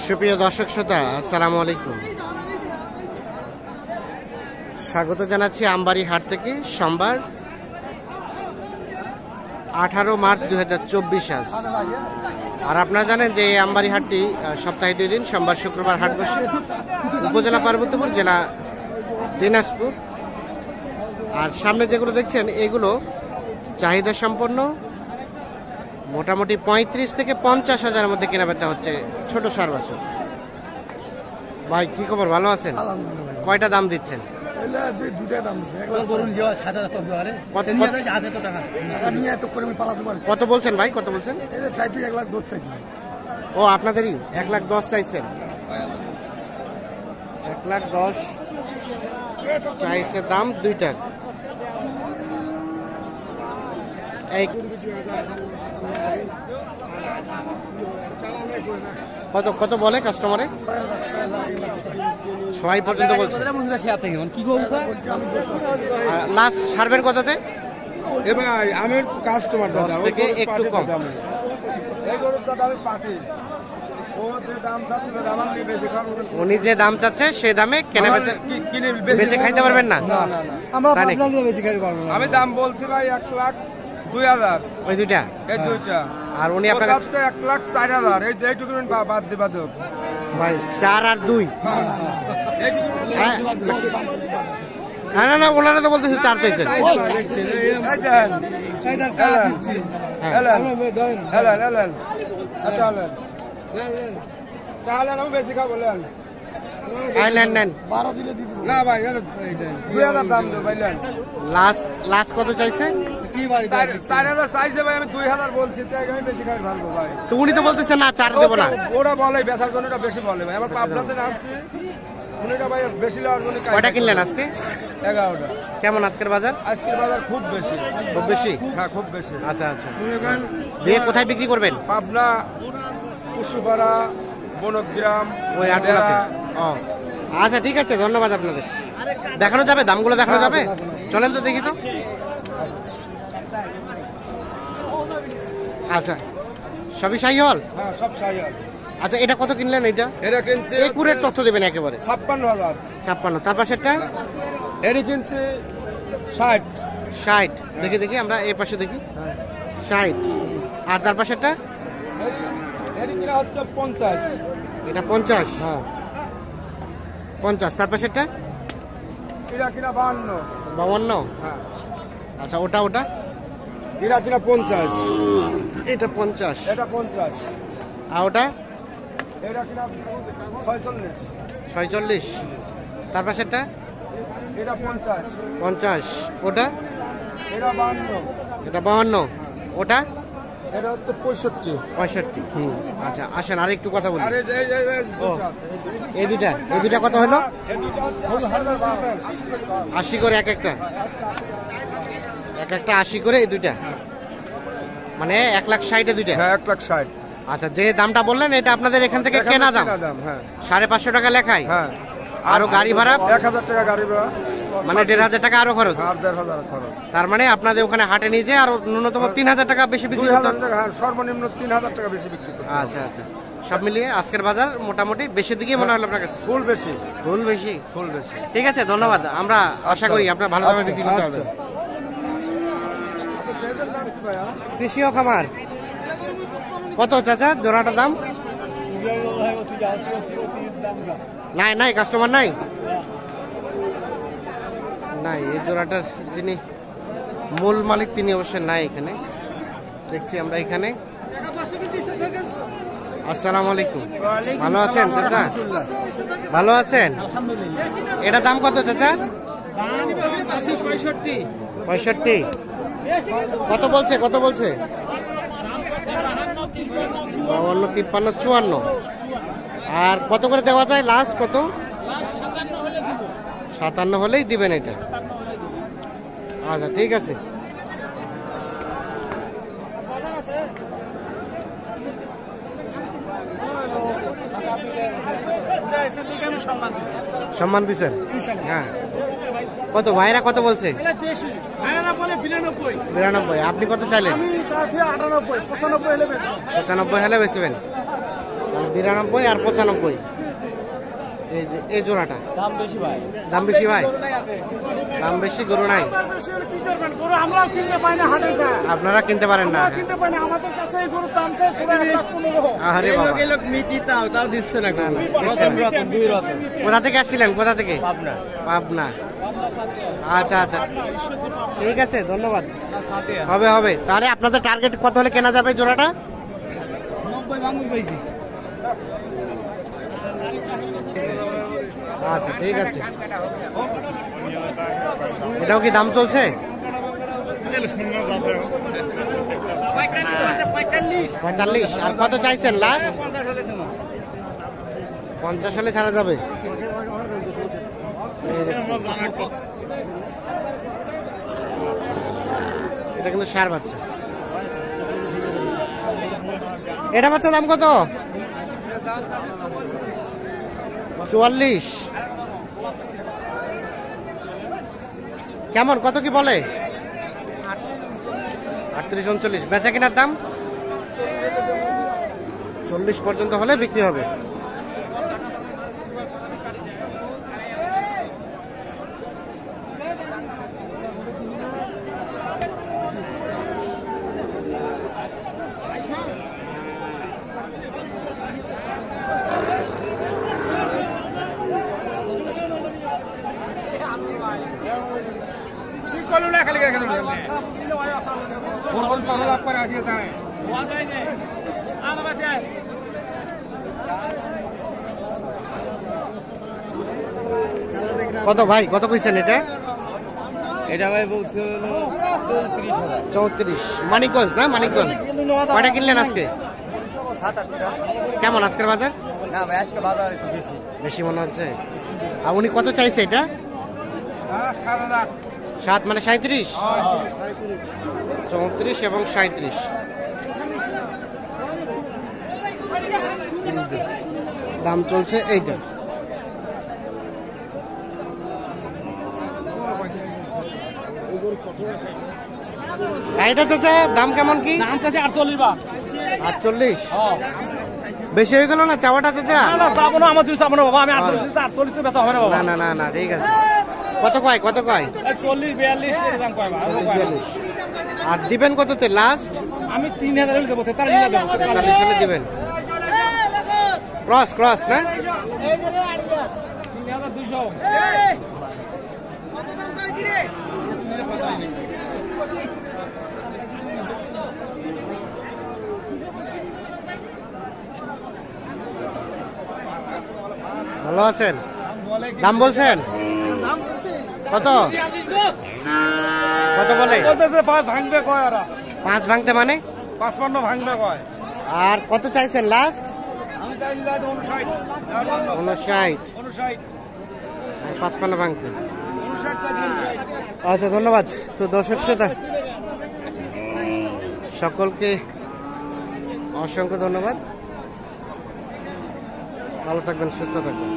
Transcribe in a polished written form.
সুপ্রিয় দর্শক শ্রোতা, আসসালামু আলাইকুম। স্বাগত জানাচ্ছি আমবাড়ি হাট থেকে। সোমবার 18 মার্চ 2024 আজ। আর আপনারা জানেন যে এই আমবাড়ি হাটটি সপ্তাহে 2 দিন, সোমবার শুক্রবার হাট বসে। উপজেলা পার্বতীপুর, জেলা দিনাজপুর। আর সামনে যেগুলো দেখছেন এগুলো চাহিদা সম্পন্ন, মোটামুটি 35 থেকে 50 হাজারের মধ্যে কেনা বেচা হচ্ছে ছোট সার বাছুর। ভাই কি খবর, ভালো আছেন? কয়টা দাম দিচ্ছেন? কত বলছেন ভাই, কত বলছেন? ও আপনাদেরই 1,10,000 চাইছেন? 1,10,000 চাইছে দাম দুইটার। কত কত বলে কাস্টমারে? 6 পর্যন্ত বলছে। লাস্ট ছাড়বেন কততে? আমি কাস্টমার দাদা থেকে একটু কম। উনি যে দাম চাচ্ছে সে দামে কেনা বেচে খাইতে পারবেন না? আমি দাম বলছি ভাই 1,02,000। ওই দুইটা, এই দুইটা। আর উনি আপনাকে 1,04,000। এইটুকু বাদ দিবা তো ভাই। 4 আর 2। না না না, ওনারা তো বলতেছে 4 চাইছেন। বেশি খাবো না ভাই, 2,000 দাম দেবো ভাই। লাস্ট কত চাইছে? 4,000 চাইছে ভাই, আমি 2,000 বলছি। আমি বেশি খাই ভালো ভাই। তো উনি তো বলতেছেন না 4 দেবো না। ওরা বলে বেচার জন্য বেশি বলে ভাই। আমার পাবনাতে আসছে উনিটা ভাই, বেশি নেওয়ার জন্য। কয়টা কিনলেন আজকে? 11টা। কেমন আজকের বাজার? আজকের বাজার খুব বেশি। খুব বেশি? হ্যাঁ, খুব বেশি। আচ্ছা আচ্ছা। দিয়ে কোথায় বিক্রি করবেন? পাবনা, কুসুপাড়া, বনগ্রাম, ওই আটগুলাতে। ও আচ্ছা, ঠিক আছে, ধন্যবাদ আপনাদের। দেখানো যাবে, দামগুলো দেখানো যাবে? চলেন তো দেখি তো। আচ্ছা, সবই শাহিওয়াল? হ্যাঁ, সব শাহিওয়াল। আচ্ছা, এটা কত কিনলেন? এটা কিনছে একুরেট তথ্য দেবেন একেবারে। 56,000। 56। তার পাশেরটা? এটা কিনছে 60। 60। দেখি দেখি, আমরা এই পাশে দেখি। 60। আর তার পাশেরটা? এটা কিনা হচ্ছে 50। এটা 50। হ্যাঁ, 50। তার পাশেরটা? এটা কিনা 52। 52। হ্যাঁ। আচ্ছা, ওটা এটা কিনা 50। এটা 50। এটা 50। আর ওটা? এটা কিনা 46। 46। তার পাশেরটা? এটা 50। 50। ওটা? এটা 52। এটা 52। ওটা? এটা হচ্ছে 65। 65। আচ্ছা, আসেন আর একটু কথা বলি। আরে এই দুইটা কত হলো? এই দুটো হচ্ছে 80 করে এক একটা। 80 করে এই দুইটা, মানে 1,60,000 দুইটা। হ্যাঁ, 1,60,000। আচ্ছা, যে দামটা বললেন এটা আপনাদের এখান থেকে কেনা দাম? হ্যাঁ, 550 টাকা লেখায়। হ্যাঁ। আরো গাড়ি ভাড়া 1,000 টাকা গাড়ি ভাড়া, মানে 1,500 টাকা আরো খরচ। 1,500 খরচ। তার মানে আপনাদের ওখানে হাটে নিয়ে যে আরো ন্যূনতম 3,000 টাকা বেশি বিক্রি করতে 2,000 টাকা, হ্যাঁ, সর্বনিম্ন 3,000 টাকা বেশি বিক্রি করতে। আচ্ছা আচ্ছা, সব মিলিয়ে আজকের বাজার মোটামুটি বেশি দিকে মনে হলো আপনার কাছে? ফুল বেশি। ফুল বেশি। ফুল বেশি। ঠিক আছে, ধন্যবাদ। আমরা আশা করি আপনার ভালো দামে বিক্রি করতে পারবেন। কৃষি ও খামার কত চাচা জোড়াটার দাম? নাই কাস্টমার নাই। এই জোড়াটার যিনি মূল মালিক তিনি অবশ্যই নাই এখানে। দেখছি আমরা এখানে। আসসালামু আলাইকুম। ভালো আছেন চাচা? ভালো আছেন? এটা দাম কত চাচা? 65। কত বলছে? 52, 53, 54। আর কত করে দেওয়া যায় লাস্ট? কত? 57 হলেই দিবেন এটা? আচ্ছা, ঠিক আছে। সম্মান দিচ্ছেন? হ্যাঁ। কত ভাইরা কত বলছে? 92। আপনি কত চাইলেন? 95 হলে বেচবেন। 92 আর 95। এই যে এই জোড়াটা দাম বেশি ভাই। দাম বেশি ভাই, দাম বেশি, গরু নাই। কি করবেন, গরু আমরাও কিনতে পাই না হাটে যায়, আপনারা কিনতে পারেন না। কিনতে পাই না, আমাদের কাছে এই গরুর দাম চাই 1,15,000। আরে বাবা, মিটি তাও দিচ্ছে না কোনো। কোথা থেকে আসছিলেন, কোথা থেকে? পাবনা। পাবনা। আচ্ছা আচ্ছা, ঠিক আছে, ধন্যবাদ। হবে হবে। তাহলে আপনাদের টার্গেট কত হলে কেনা যাবে জোড়াটা? 90 ভাঙুন কইছি। আচ্ছা ঠিক আছে। এটাও কি দাম চলছে? 45। আর কত চাইছেন লাস্ট? 50 হলে ছাড়া যাবে। এটা কিন্তু ষাঁড় বাচ্চা। এটা বাচ্চা দাম কত? 44। কেমন, কত কি বলে? 38, 39। বেচা কেনার দাম 40 পর্যন্ত হলে বিক্রি হবে। কত ভাই, কত কইছেন এটা? এটা ভাই বলছে 34। মানিকগঞ্জ না? মানিকগঞ্জ। কয়টা কিনলেন আজকে? কেমন আজকের বাজার? না ভাই, আজকে বাজার একটু বেশি। বেশি মনে হচ্ছে। আর উনি কত চাইছে এটা? 7 মানে 37। 34 এবং 37। দাম চলছে এইটা। এইটা চাচা দাম কেমন কি? দাম চাইছে 48 বা 48। বেশি হয়ে গেল না চাওয়াটা চাচা? না চাবো না, আমার 2 চাবো না বাবা, আমি 48 বেচা হবে না বাবা। না না না না, ঠিক আছে। কত কয়, কত কয়? 40, 42 এর দাম কয় বাবা? 42। আর দিবেন কততে লাস্ট? আমি 3000 হলে দেবো, 43 দেবো। 43 হলে দিবেন। ক্রস ক্রস না? 3200। ভালো আছেন? দাম বলছেন কত? কত বলে? 5 ভাঙবে কয় আর 5 ভাঙতে মানে 55 ভাঙবে কয়। আর কত চাইছেন লাস্ট? আমি চাইছি 59। 59। 59। 55 ভাঙতে। 59 চাইছি। আচ্ছা ধন্যবাদ। তো দর্শক শ্রোতা সকলকে অসংখ্য ধন্যবাদ। ভালো থাকবেন, সুস্থ থাকবেন।